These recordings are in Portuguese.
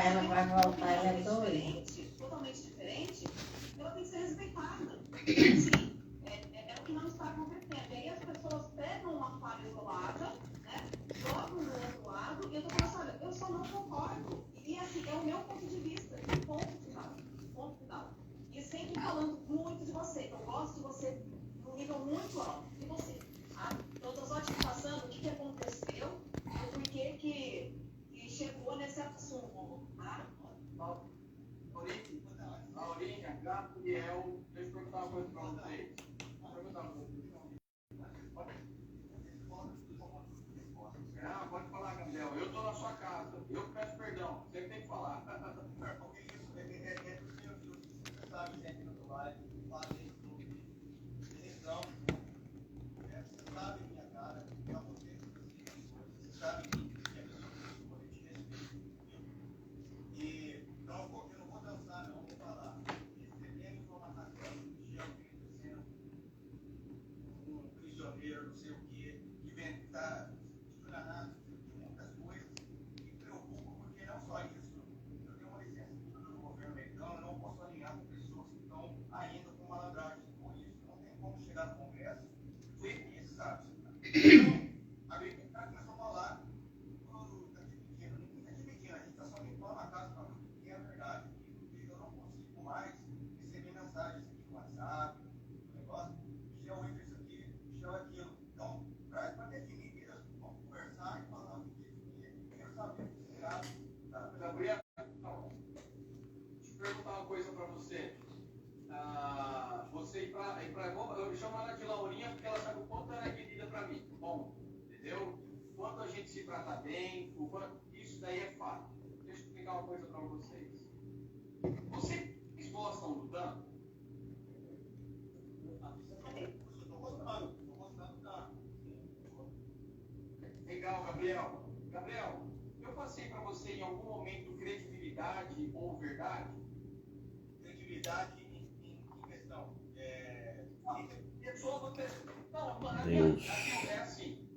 Ela vai voltar, ela é doida. Totalmente diferente, ela tem que ser respeitada. Assim, é o que não está acontecendo. E aí as pessoas pegam uma falha isolada, né? Jogam no outro lado, e eu tô falando, olha, eu só não concordo. E assim, é o meu ponto de vista. Ponto final. Ponto final. E sempre falando muito de você. Eu gosto de você num nível muito alto. E você? Eu tô só te passando o que aconteceu, o porquê que chegou nesse assunto, tá? Laurinha, Gabriel, deixa eu perguntar uma coisa para vocês. Pode falar, Gabriel. Eu estou na sua casa. Eu peço perdão. Você tem que falar. Porque isso é do seu filho. Você sabe sempre no trabalho, fazem televisão. Você sabe minha cara. Para você, você sabe que é pessoa que te respeito. E então eu não vou dançar, não. Vou falar. Recebemos uma razão de alguém sendo um prisioneiro, não sei o quê, que vem estar explanando muitas coisas que preocupam, porque não só isso. Eu tenho uma licença do governo americano, eu não posso alinhar com pessoas que estão ainda com malandragem. Com isso, não tem como chegar no Congresso e isso, sabe? Então, a agricultura começou a falar está dividindo, ninguém está dividindo, a gente está só limpando a casa para ver o que é a verdade. E eu não consigo mais receber mensagens aqui no WhatsApp, no negócio, Michel entra isso aqui, Michel aquilo. Então, para definir mesmo, vamos conversar e falar o que eu quero saber. Gabriel, deixa eu perguntar uma coisa para você. Você ir para eu chamo ela de Laurinha porque ela sabe o quanto ela é querida para mim. Bom, entendeu? Quanto a gente se trata bem, isso daí é fato. Deixa eu explicar uma coisa para vocês. Vocês gostam do Dan? Estou gostando da. Legal, Gabriel. Gabriel, eu passei para você em algum momento credibilidade ou verdade? Credibilidade em questão. Deus. É assim.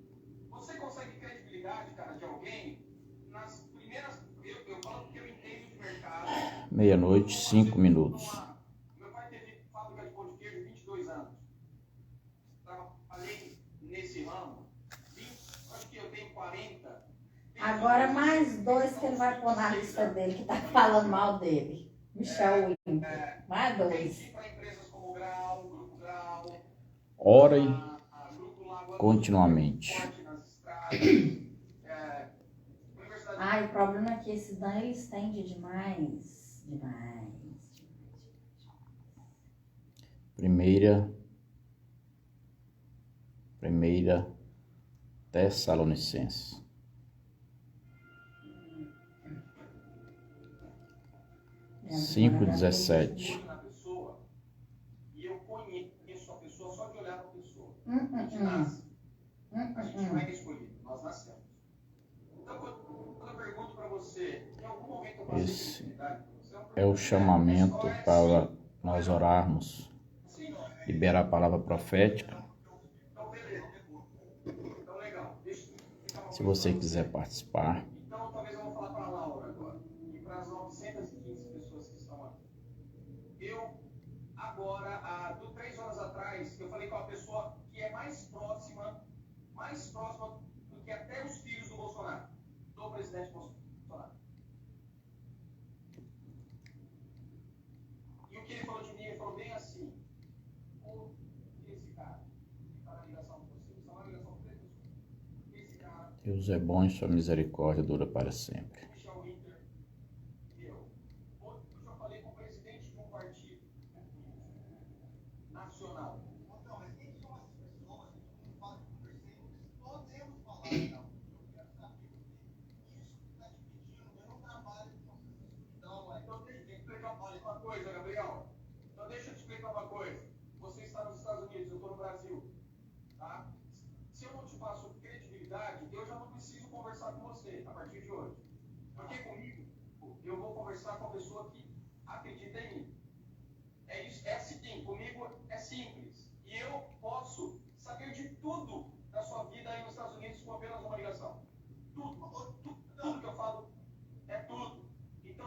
Você consegue credibilidade, cara, de alguém nas primeiras. Eu falo porque eu entendo de mercado. 00:05. Meu pai teve fábrica de pão de queijo 22 anos. Trabalhei nesse ramo. Acho que eu tenho 40. Agora mais dois que ele vai pôr na lista dele, que tá falando mal dele. Michel Winter. Mais dois. Para empresas como Grau, Grupo Grau. Orem continuamente. Ai, o problema é que esse Dan ele estende demais. Demais. Primeira Tessalonicenses. É, 5:17. E eu conheço a pessoa só de olhar para a pessoa. A gente nasce. A gente não é escolhido, nós nascemos. Então, quando eu pergunto para você, em algum momento eu passei credibilidade para você? É o chamamento para nós orarmos, liberar a palavra profética. Então, beleza. Então, legal. Se você quiser participar. Então, talvez eu vou falar para a Laura agora. E para as 915 pessoas que estão aqui. Eu, agora, 3 horas atrás, eu falei com uma pessoa que é mais próxima do que até os filhos do Bolsonaro, do presidente Bolsonaro. E o que ele falou de mim, ele falou bem assim: esse cara que está na ligação com você, está na ligação com você, esse cara. Deus é bom e sua misericórdia dura para sempre. Michel Winter, eu já falei com o presidente de um partido nacional. Não, mas quem são essas pessoas? Não fala que conversei, podemos falar, não. Eu quero saber isso está dividindo. Eu não trabalho com essas. Então deixa eu te explicar uma coisa, Gabriel. Então deixa eu te explicar uma coisa. Você está nos Estados Unidos, eu estou no Brasil. Tá? Se eu não te passo credibilidade, eu já não preciso conversar com você a partir de hoje. Porque comigo, eu vou conversar com a pessoa que acredita em mim. É isso, é assim, comigo é simples. E eu posso saber de tudo da sua vida aí nos Estados Unidos com apenas uma ligação. Tudo que eu falo é tudo. Então,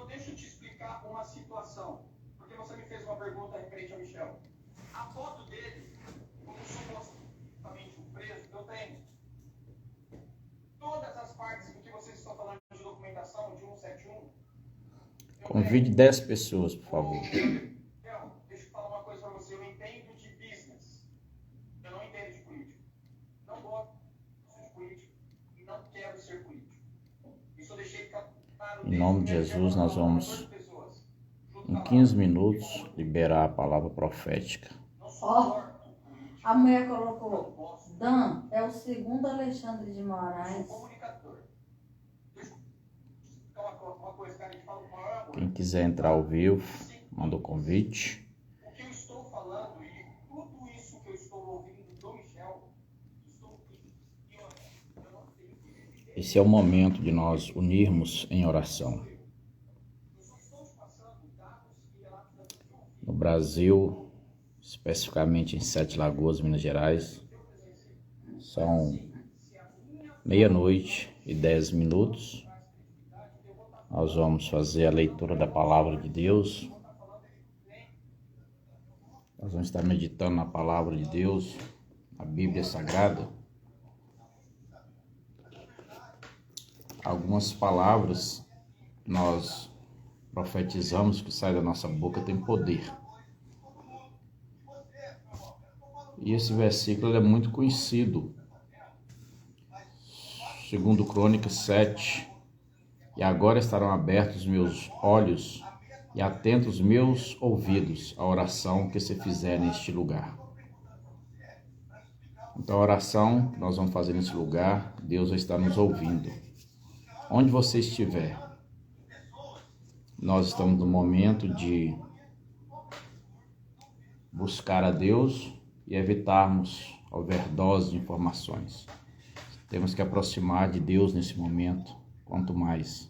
Convide 10 pessoas, por favor. Então, deixa eu falar uma coisa para você. Eu entendo de business. Eu não entendo de política. Não gosto de política e não quero ser político. Isso eu deixei claro. Em nome de Jesus, nós vamos, em 15 minutos, liberar a palavra profética. Ó, a mulher colocou, Dan é o segundo Alexandre de Moraes. Quem quiser entrar ao vivo, manda o convite. O que eu estou falando e tudo isso que eu estou ouvindo do Michel, eu não tenho. Esse é o momento de nós unirmos em oração. No Brasil, especificamente em Sete Lagoas, Minas Gerais, são 00:10. Nós vamos fazer a leitura da palavra de Deus. Nós vamos estar meditando na palavra de Deus, a Bíblia Sagrada. Algumas palavras nós profetizamos que sai da nossa boca tem poder. E esse versículo é muito conhecido. Segundo Crônicas 7. E agora estarão abertos meus olhos e atentos meus ouvidos à oração que se fizer neste lugar. Então a oração que nós vamos fazer nesse lugar, Deus vai estar nos ouvindo. Onde você estiver, nós estamos no momento de buscar a Deus e evitarmos a overdose de informações. Temos que aproximar de Deus nesse momento. Quanto mais.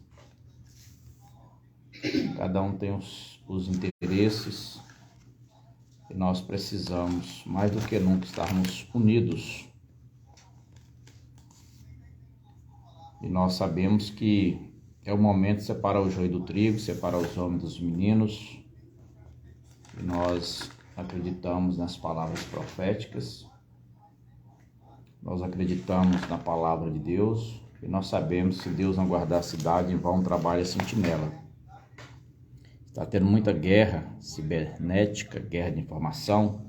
Cada um tem os interesses e nós precisamos, mais do que nunca, estarmos unidos. E nós sabemos que é o momento de separar o joio do trigo, separar os homens dos meninos. E nós acreditamos nas palavras proféticas. Nós acreditamos na palavra de Deus. E nós sabemos que se Deus não guardar a cidade, em vão trabalha a sentinela. Está tendo muita guerra cibernética, guerra de informação,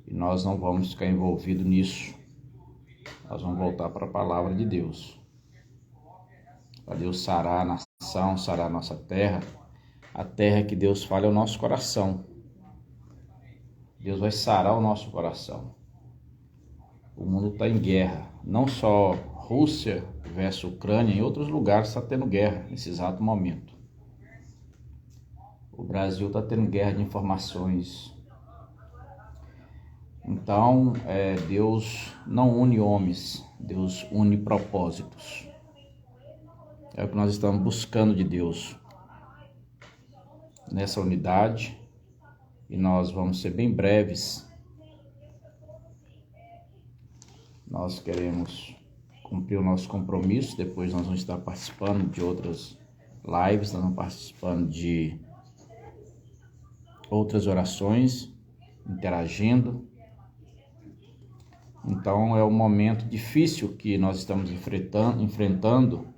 e nós não vamos ficar envolvidos nisso. Nós vamos voltar para a palavra de Deus. Para Deus sarar a nação, sarar a nossa terra. A terra que Deus fala é o nosso coração. Deus vai sarar o nosso coração. O mundo está em guerra, não só Rússia versus Ucrânia, em outros lugares está tendo guerra nesse exato momento. O Brasil está tendo guerra de informações. Então, Deus não une homens, Deus une propósitos. É o que nós estamos buscando de Deus nessa unidade, e nós vamos ser bem breves. Nós queremos cumprir o nosso compromisso. Depois nós vamos estar participando de outras lives, nós vamos participando de outras orações, interagindo. Então é um momento difícil que nós estamos enfrentando,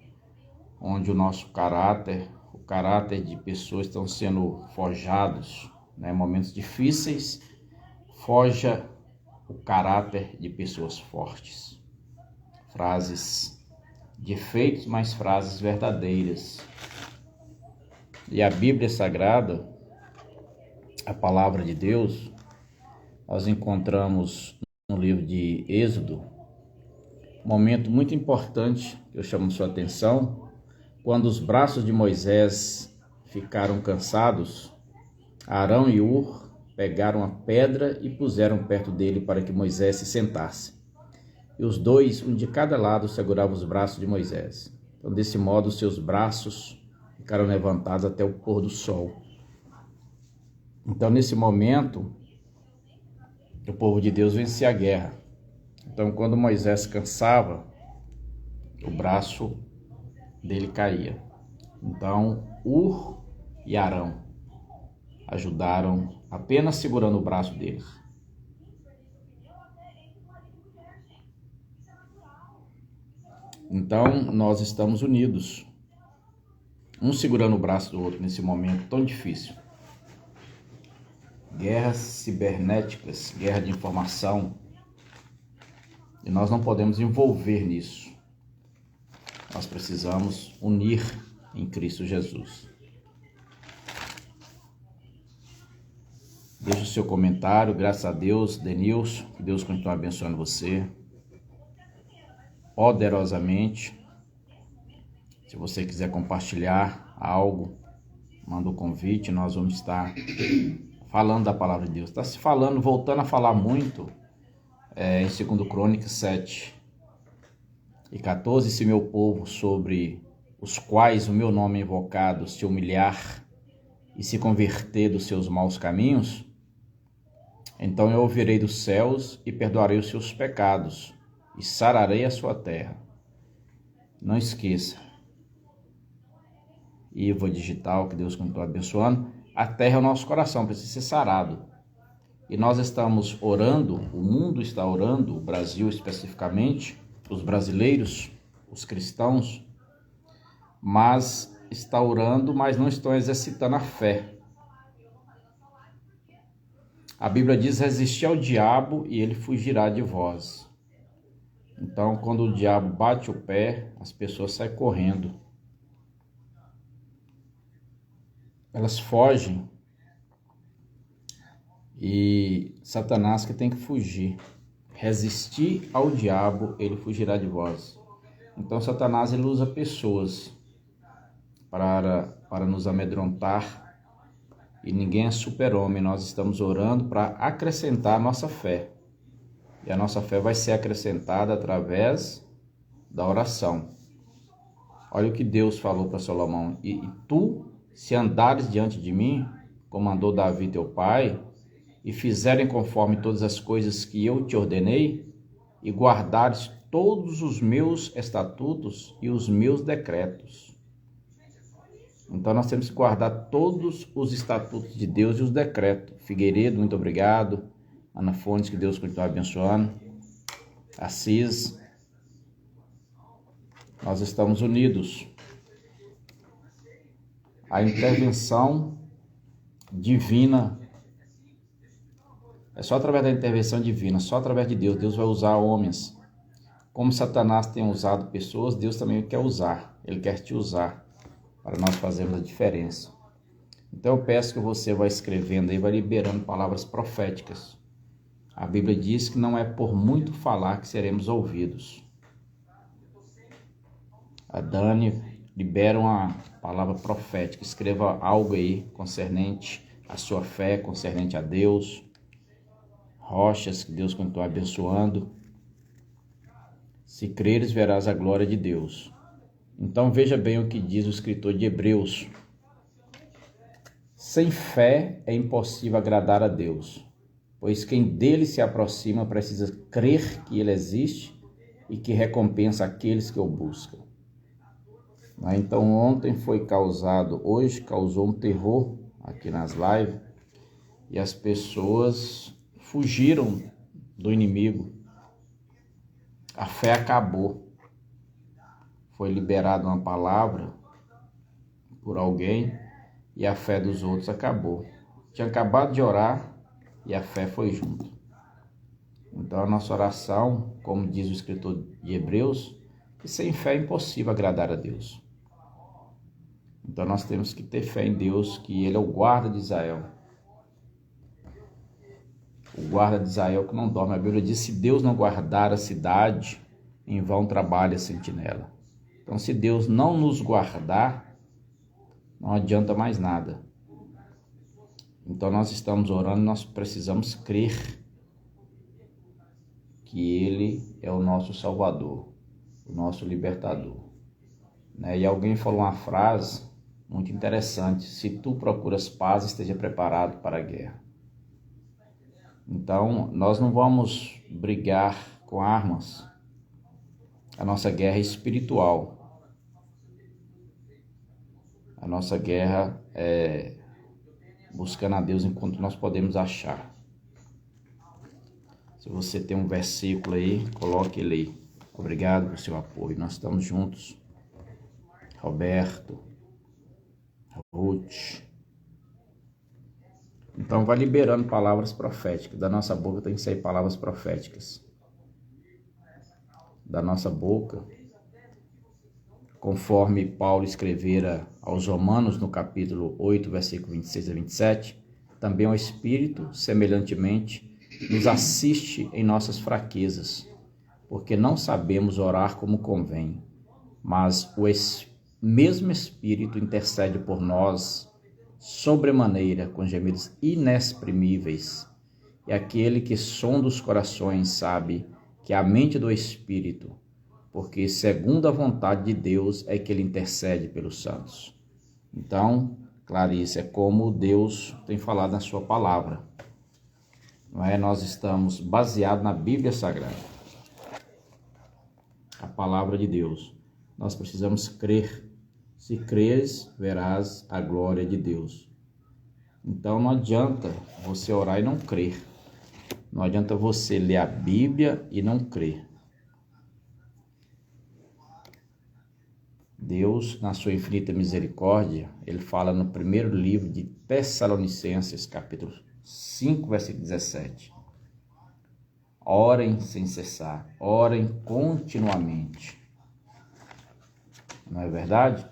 onde o nosso caráter, o caráter de pessoas estão sendo forjados, né? Momentos difíceis, forja o caráter de pessoas fortes. Frases de efeitos, mas frases verdadeiras. E a Bíblia Sagrada, a palavra de Deus, nós encontramos no livro de Êxodo, um momento muito importante que eu chamo sua atenção, quando os braços de Moisés ficaram cansados, Arão e Hur pegaram a pedra e puseram perto dele para que Moisés se sentasse. E os dois, um de cada lado, seguravam os braços de Moisés. Então, desse modo, seus braços ficaram levantados até o pôr do sol. Então, nesse momento, o povo de Deus vencia a guerra. Então, quando Moisés cansava, o braço dele caía. Então, Hur e Arão ajudaram apenas segurando o braço deles. Então, nós estamos unidos. um segurando o braço do outro nesse momento tão difícil. Guerras cibernéticas, guerra de informação, e nós não podemos envolver nisso. Nós precisamos unir em Cristo Jesus. Deixe o seu comentário, graças a Deus, Denilson, que Deus continue abençoando você poderosamente. Se você quiser compartilhar algo, manda um convite, nós vamos estar falando da palavra de Deus. Está se falando, voltando a falar muito em 2 Crônicas 7:14, se meu povo, sobre os quais o meu nome é invocado, se humilhar e se converter dos seus maus caminhos, então eu ouvirei dos céus e perdoarei os seus pecados e sararei a sua terra. Não esqueça, Iva Digital, que Deus continue abençoando. A terra é o nosso coração, precisa ser sarado. E nós estamos orando, o mundo está orando, o Brasil especificamente, os brasileiros, os cristãos, mas está orando, mas não estão exercitando a fé. A Bíblia diz: resistir ao diabo e ele fugirá de vós. Então, quando o diabo bate o pé, as pessoas saem correndo. Elas fogem. E Satanás que tem que fugir. Resistir ao diabo, ele fugirá de vós. Então, Satanás ele usa pessoas para nos amedrontar. E ninguém é super-homem. Nós estamos orando para acrescentar a nossa fé. E a nossa fé vai ser acrescentada através da oração. Olha o que Deus falou para Salomão. E tu, se andares diante de mim, como andou Davi teu pai, e fizerem conforme todas as coisas que eu te ordenei, e guardares todos os meus estatutos e os meus decretos. Então nós temos que guardar todos os estatutos de Deus e os decretos. Figueiredo, muito obrigado. Ana Fontes, que Deus continue abençoando. Assis, nós estamos unidos. A intervenção divina, é só através da intervenção divina, só através de Deus. Deus vai usar homens. Como Satanás tem usado pessoas, Deus também quer usar. Ele quer te usar para nós fazermos a diferença. Então eu peço que você vá escrevendo aí, vai liberando palavras proféticas. A Bíblia diz que não é por muito falar que seremos ouvidos. A Dani libera uma palavra profética. Escreva algo aí concernente à sua fé, concernente a Deus. Rochas, que Deus continue abençoando. Se creres, verás a glória de Deus. Então veja bem o que diz o escritor de Hebreus. Sem fé é impossível agradar a Deus, pois quem dele se aproxima precisa crer que ele existe e que recompensa aqueles que o buscam. Então hoje causou um terror aqui nas lives, e as pessoas fugiram do inimigo. A fé acabou. Foi liberada uma palavra por alguém e a fé dos outros acabou. Tinha acabado de orar e a fé foi junto. Então a nossa oração, como diz o escritor de Hebreus, que sem fé é impossível agradar a Deus. Então nós temos que ter fé em Deus, que Ele é o guarda de Israel. O guarda de Israel que não dorme. A Bíblia diz: se Deus não guardar a cidade, em vão trabalha a sentinela. Então se Deus não nos guardar, não adianta mais nada. Então nós estamos orando, nós precisamos crer que Ele é o nosso Salvador, o nosso libertador. E alguém falou uma frase muito interessante: se tu procuras paz, esteja preparado para a guerra. Então nós não vamos brigar com armas. A nossa guerra é espiritual. A nossa guerra é buscando a Deus enquanto nós podemos achar. Se você tem um versículo aí, coloque ele aí. Obrigado pelo seu apoio. Nós estamos juntos. Roberto, Ruth. Então vai liberando palavras proféticas. Da nossa boca tem que sair palavras proféticas. Da nossa boca, conforme Paulo escrevera aos Romanos no capítulo 8, versículo 26 a 27, também o Espírito, semelhantemente, nos assiste em nossas fraquezas, porque não sabemos orar como convém, mas o mesmo Espírito intercede por nós sobremaneira com gemidos inexprimíveis. E aquele que sonda os corações sabe que a mente do Espírito, porque segundo a vontade de Deus é que ele intercede pelos santos. Então, Clarice, é como Deus tem falado na sua palavra. Não é? Nós estamos baseados na Bíblia Sagrada, a palavra de Deus. Nós precisamos crer. Se creres, verás a glória de Deus. Então não adianta você orar e não crer. Não adianta você ler a Bíblia e não crer. Deus, na sua infinita misericórdia, ele fala no primeiro livro de Tessalonicenses, capítulo 5, versículo 17. Orem sem cessar, orem continuamente. Não é verdade?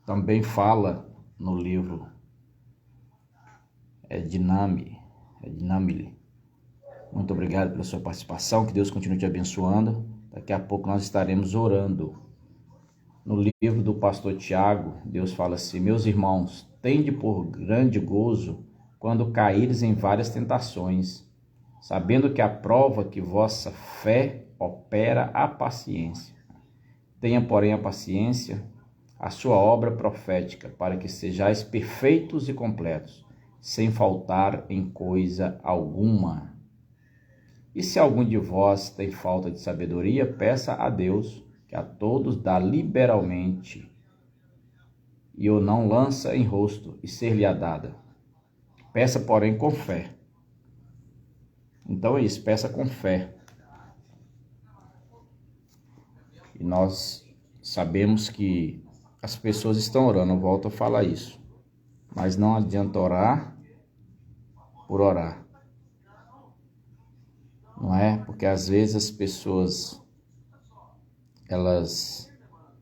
Também fala no livro Dinamile. Muito obrigado pela sua participação, que Deus continue te abençoando. Daqui a pouco nós estaremos orando. No livro do pastor Tiago, Deus fala assim: meus irmãos, tende por grande gozo quando caíres em várias tentações, sabendo que a prova que vossa fé opera a paciência. Tenha, porém, a paciência, a sua obra profética, para que sejais perfeitos e completos, sem faltar em coisa alguma. E se algum de vós tem falta de sabedoria, peça a Deus, que a todos dá liberalmente, e o não lança em rosto, e ser-lhe-á dada. Peça, porém, com fé. Então é isso, peça com fé. E nós sabemos que as pessoas estão orando, eu volto a falar isso. Mas não adianta orar por orar. Não é? Porque às vezes as pessoas, elas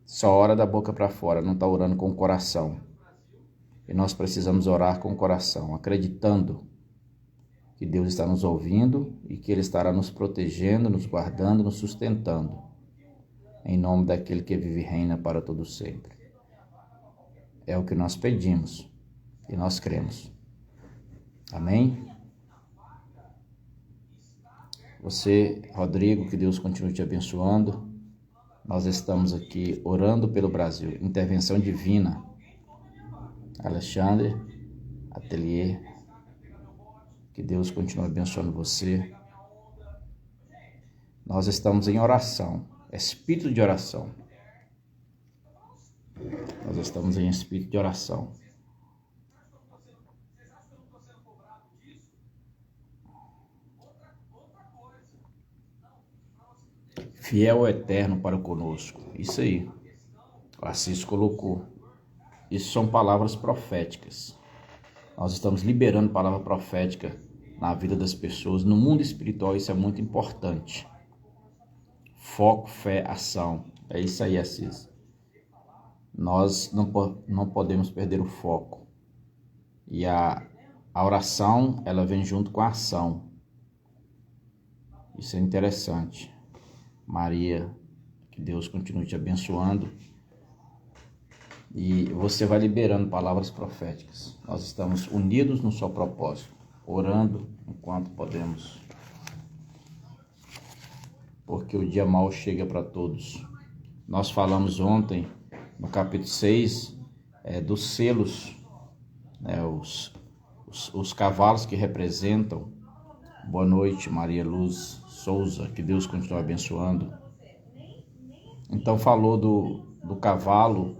só oram da boca para fora, não estão orando com o coração. E nós precisamos orar com o coração, acreditando que Deus está nos ouvindo e que Ele estará nos protegendo, nos guardando, nos sustentando. Em nome daquele que vive e reina para todo sempre. É o que nós pedimos e nós cremos. Amém? Você, Rodrigo, que Deus continue te abençoando. Nós estamos aqui orando pelo Brasil. Intervenção divina. Alexandre, Atelier, que Deus continue abençoando você. Nós estamos em oração, espírito de oração. Nós estamos em espírito de oração. Fiel eterno para conosco. Isso aí. O Assis colocou. Isso são palavras proféticas. Nós estamos liberando palavra profética na vida das pessoas. No mundo espiritual isso é muito importante. Foco, fé, ação. É isso aí, Assis. Nós não podemos perder o foco. E a oração, ela vem junto com a ação. Isso é interessante. Maria, que Deus continue te abençoando. E você vai liberando palavras proféticas. Nós estamos unidos no seu propósito, orando enquanto podemos. Porque o dia mau chega para todos. Nós falamos ontem, no capítulo 6, dos selos, né, os cavalos que representam. Boa noite, Maria Luz Souza, que Deus continue abençoando. Então falou do cavalo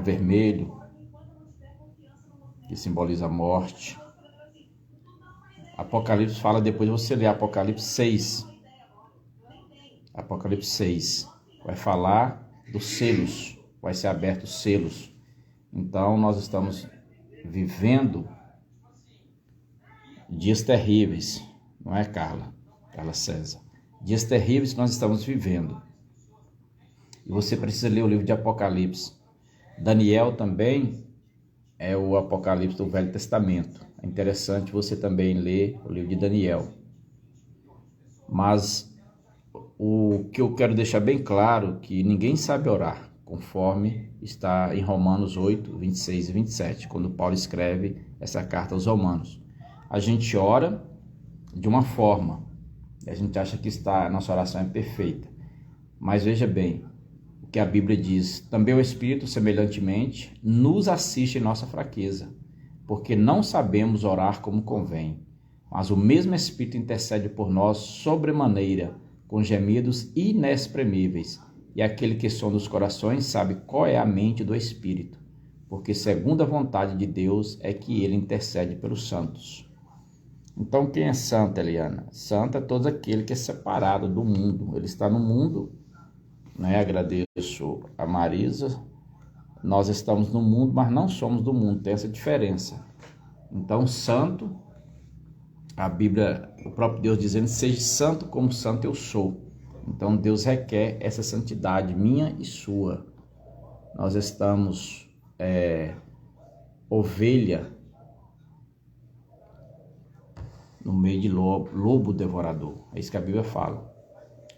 vermelho, que simboliza a morte. Apocalipse fala, depois você lê Apocalipse 6. Apocalipse 6 vai falar dos selos. vai ser aberto os selos. Então nós estamos vivendo dias terríveis, não é, Carla César? Dias terríveis que nós estamos vivendo. E você precisa ler o livro de Apocalipse. Daniel também é o Apocalipse do Velho Testamento. É interessante você também ler o livro de Daniel. Mas o que eu quero deixar bem claro é que ninguém sabe orar, conforme está em Romanos 8, 26 e 27, quando Paulo escreve essa carta aos Romanos. A gente ora de uma forma, a gente acha que a nossa oração é perfeita. Mas veja bem, o que a Bíblia diz, também o Espírito, semelhantemente, nos assiste em nossa fraqueza, porque não sabemos orar como convém, mas o mesmo Espírito intercede por nós sobremaneira, com gemidos inexprimíveis, e aquele que sonda os corações sabe qual é a mente do Espírito, porque segundo a vontade de Deus é que ele intercede pelos santos. Então quem é santo, Eliana? Santo é todo aquele que é separado do mundo, ele está no mundo, né? Agradeço a Marisa, nós estamos no mundo, mas não somos do mundo, tem essa diferença. Então santo, a Bíblia, o próprio Deus dizendo, seja santo como santo eu sou. Então Deus requer essa santidade minha e sua. Nós estamos ovelha no meio de lobo devorador. É isso que a Bíblia fala.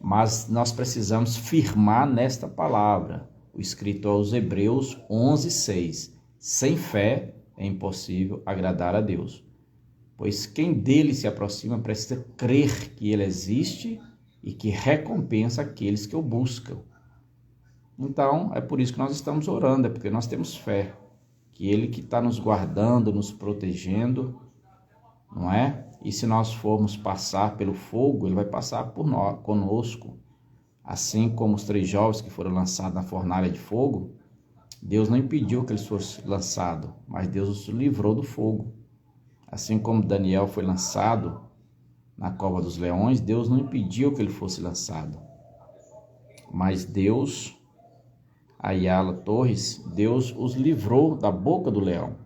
Mas nós precisamos firmar nesta palavra, o escrito aos Hebreus 11:6. Sem fé é impossível agradar a Deus. Pois quem dele se aproxima precisa crer que ele existe e que recompensa aqueles que o buscam. Então, é por isso que nós estamos orando, é porque nós temos fé, que ele que está nos guardando, nos protegendo, não é? E se nós formos passar pelo fogo, ele vai passar por nós, conosco. Assim como os 3 jovens que foram lançados na fornalha de fogo, Deus não impediu que eles fossem lançados, mas Deus os livrou do fogo. Assim como Daniel foi lançado na cova dos leões, Deus não impediu que ele fosse lançado. Mas Deus, Ayala Torres, Deus os livrou da boca do leão.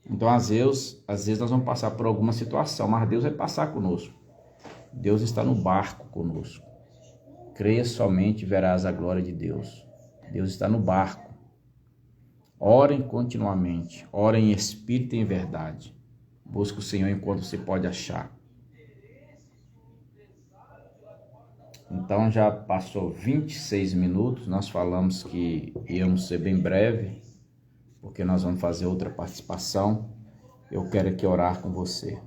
Então, às vezes nós vamos passar por alguma situação, mas Deus vai passar conosco. Deus está no barco conosco. Creia somente e verás a glória de Deus. Deus está no barco. Orem continuamente, orem em espírito e em verdade. Busque o Senhor enquanto você pode achar. Então já passou 26 minutos, nós falamos que íamos ser bem breve, porque nós vamos fazer outra participação. Eu quero aqui orar com você.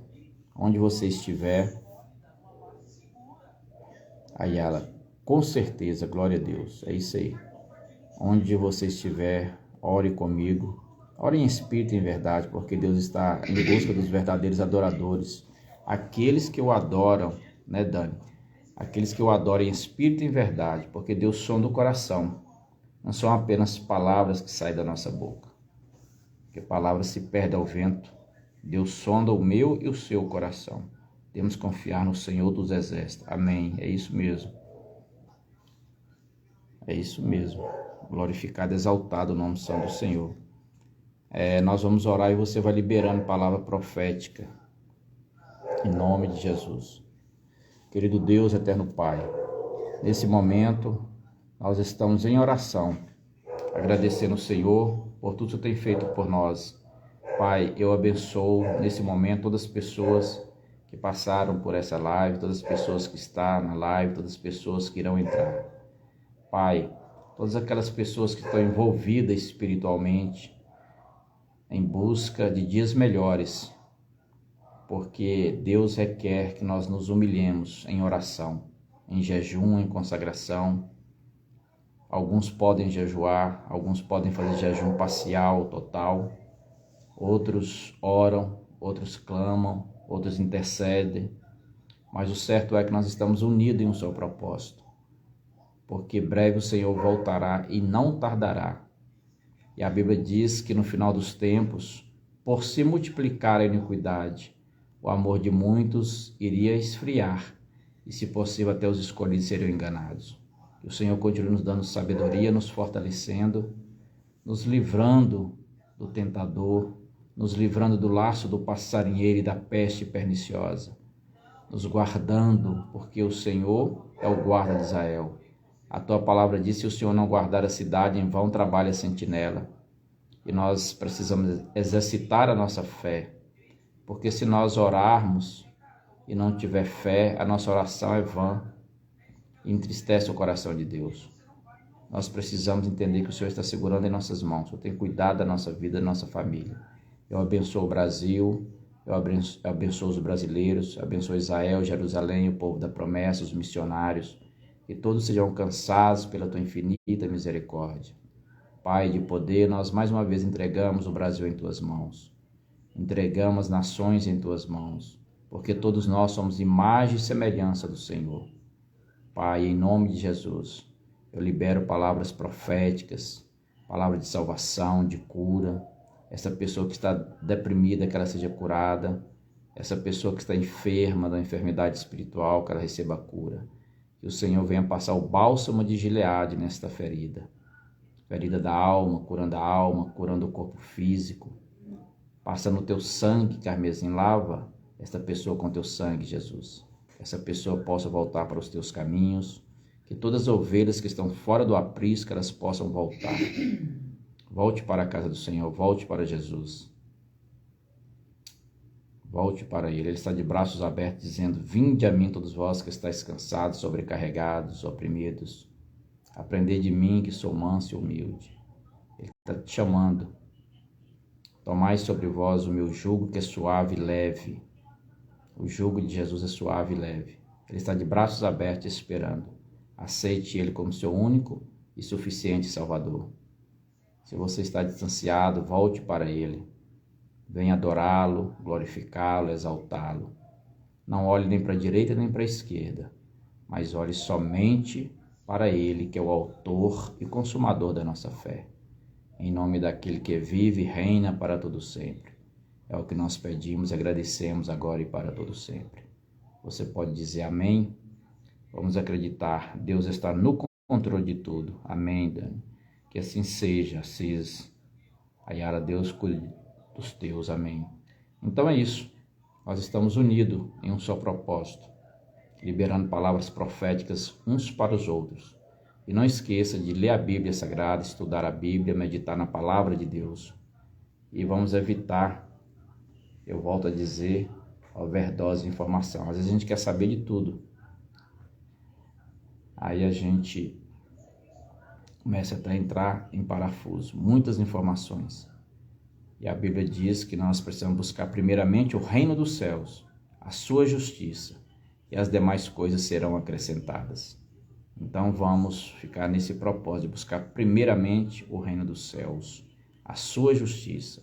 Onde você estiver, Ayala, com certeza, glória a Deus, é isso aí. Onde você estiver, ore comigo. Ore em espírito e em verdade, porque Deus está em busca dos verdadeiros adoradores. Aqueles que o adoram, né, Dani? Aqueles que o adoram em espírito e em verdade, porque Deus sonda o coração. Não são apenas palavras que saem da nossa boca, porque palavras se perdem ao vento. Deus sonda o meu e o seu coração. Temos que confiar no Senhor dos Exércitos. Amém. É isso mesmo. É isso mesmo. Glorificado, exaltado o nome santo do Senhor. Nós vamos orar e você vai liberando palavra profética. Em nome de Jesus. Querido Deus, eterno Pai, nesse momento nós estamos em oração, agradecendo o Senhor por tudo que o Senhor tem feito por nós. Pai, eu abençoo nesse momento todas as pessoas que passaram por essa live, todas as pessoas que estão na live, todas as pessoas que irão entrar. Pai, todas aquelas pessoas que estão envolvidas espiritualmente, em busca de dias melhores, porque Deus requer que nós nos humilhemos em oração, em jejum, em consagração. Alguns podem jejuar, alguns podem fazer jejum parcial, total, outros oram, outros clamam, outros intercedem, mas o certo é que nós estamos unidos em um só propósito, porque breve o Senhor voltará e não tardará. E a Bíblia diz que no final dos tempos, por se multiplicar a iniquidade, o amor de muitos iria esfriar, e se possível até os escolhidos seriam enganados. Que o Senhor continue nos dando sabedoria, nos fortalecendo, nos livrando do tentador, nos livrando do laço do passarinheiro e da peste perniciosa, nos guardando, porque o Senhor é o guarda de Israel. A tua palavra diz: se o Senhor não guardar a cidade, em vão trabalha a sentinela. E nós precisamos exercitar a nossa fé, porque se nós orarmos e não tiver fé, a nossa oração é vã e entristece o coração de Deus. Nós precisamos entender que o Senhor está segurando em nossas mãos. O Senhor tem cuidado da nossa vida, da nossa família. Eu abençoo o Brasil, eu abençoo os brasileiros, abençoo Israel, Jerusalém, o povo da promessa, os missionários, que todos sejam alcançados pela tua infinita misericórdia. Pai de poder, nós mais uma vez entregamos o Brasil em tuas mãos. Entregamos as nações em tuas mãos, porque todos nós somos imagem e semelhança do Senhor. Pai, em nome de Jesus, eu libero palavras proféticas, palavras de salvação, de cura. Essa pessoa que está deprimida, que ela seja curada. Essa pessoa que está enferma da enfermidade espiritual, que ela receba a cura. Que o Senhor venha passar o bálsamo de Gileade nesta ferida. Ferida da alma, curando o corpo físico. Passa no teu sangue, carmesim, lava esta pessoa com teu sangue, Jesus. Essa pessoa possa voltar para os teus caminhos. Que todas as ovelhas que estão fora do aprisco, elas possam voltar. Volte para a casa do Senhor, volte para Jesus. Volte para Ele. Ele está de braços abertos, dizendo: vinde a mim todos vós que estáis cansados, sobrecarregados, oprimidos. Aprendei de mim, que sou manso e humilde. Ele está te chamando. Tomai sobre vós o meu jugo, que é suave e leve. O jugo de Jesus é suave e leve. Ele está de braços abertos esperando. Aceite Ele como seu único e suficiente Salvador. Se você está distanciado, volte para Ele. Venha adorá-lo, glorificá-lo, exaltá-lo. Não olhe nem para a direita nem para a esquerda, mas olhe somente para Ele, que é o autor e consumador da nossa fé. Em nome daquele que vive e reina para todo sempre. É o que nós pedimos e agradecemos agora e para todo sempre. Você pode dizer amém? Vamos acreditar. Deus está no controle de tudo. Amém, Dani. Que assim seja, Assis. Ayara, Deus cuide dos teus. Amém. Então é isso. Nós estamos unidos em um só propósito, liberando palavras proféticas uns para os outros. E não esqueça de ler a Bíblia Sagrada, estudar a Bíblia, meditar na palavra de Deus. E vamos evitar, eu volto a dizer, a overdose de informação. Às vezes a gente quer saber de tudo. Aí a gente começa a entrar em parafuso. Muitas informações. E a Bíblia diz que nós precisamos buscar primeiramente o reino dos céus, a sua justiça, e as demais coisas serão acrescentadas. Então vamos ficar nesse propósito de buscar primeiramente o reino dos céus, a sua justiça,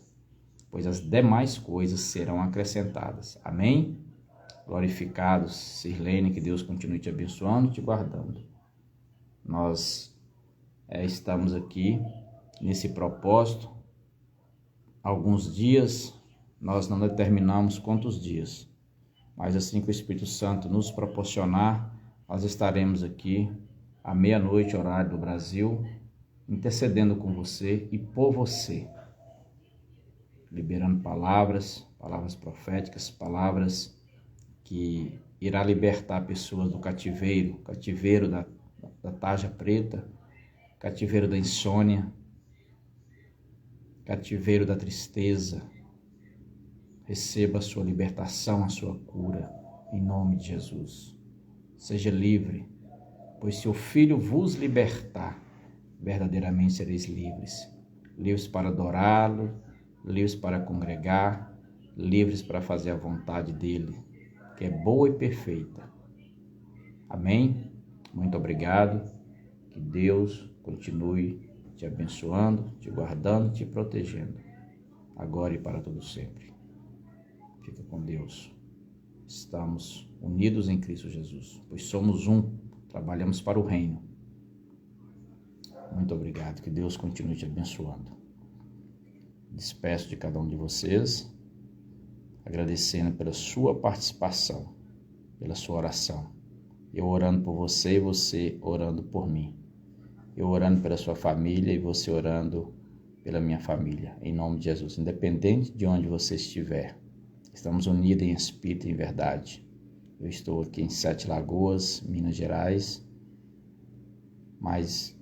pois as demais coisas serão acrescentadas. Amém? Glorificados, Sirlene, que Deus continue te abençoando e te guardando. Nós estamos aqui nesse propósito. Alguns dias, nós não determinamos quantos dias, mas assim que o Espírito Santo nos proporcionar, nós estaremos aqui à meia-noite, horário do Brasil, intercedendo com você e por você, liberando palavras proféticas, palavras que irá libertar pessoas do cativeiro da tarja preta, cativeiro da insônia, cativeiro da tristeza. Receba a sua libertação, a sua cura, em nome de Jesus. Seja livre, pois se o Filho vos libertar, verdadeiramente sereis livres. Livres para adorá-lo, livres para congregar, livres para fazer a vontade dele, que é boa e perfeita. Amém? Muito obrigado. Que Deus continue te abençoando, te guardando, te protegendo, agora e para todo sempre. Fica com Deus. Estamos unidos em Cristo Jesus, pois somos um, trabalhamos para o reino. Muito obrigado, que Deus continue te abençoando. Despeço de cada um de vocês, agradecendo pela sua participação, pela sua oração. Eu orando por você e você orando por mim. Eu orando pela sua família e você orando pela minha família, em nome de Jesus, independente de onde você estiver. Estamos unidos em espírito e em verdade. Eu estou aqui em Sete Lagoas, Minas Gerais, mas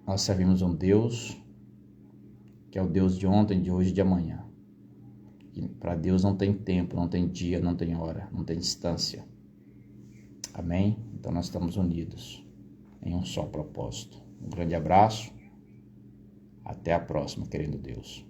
nós servimos um Deus que é o Deus de ontem, de hoje e de amanhã. Para Deus não tem tempo, não tem dia, não tem hora, não tem distância. Amém? Então nós estamos unidos em um só propósito. Um grande abraço. Até a próxima, querendo Deus.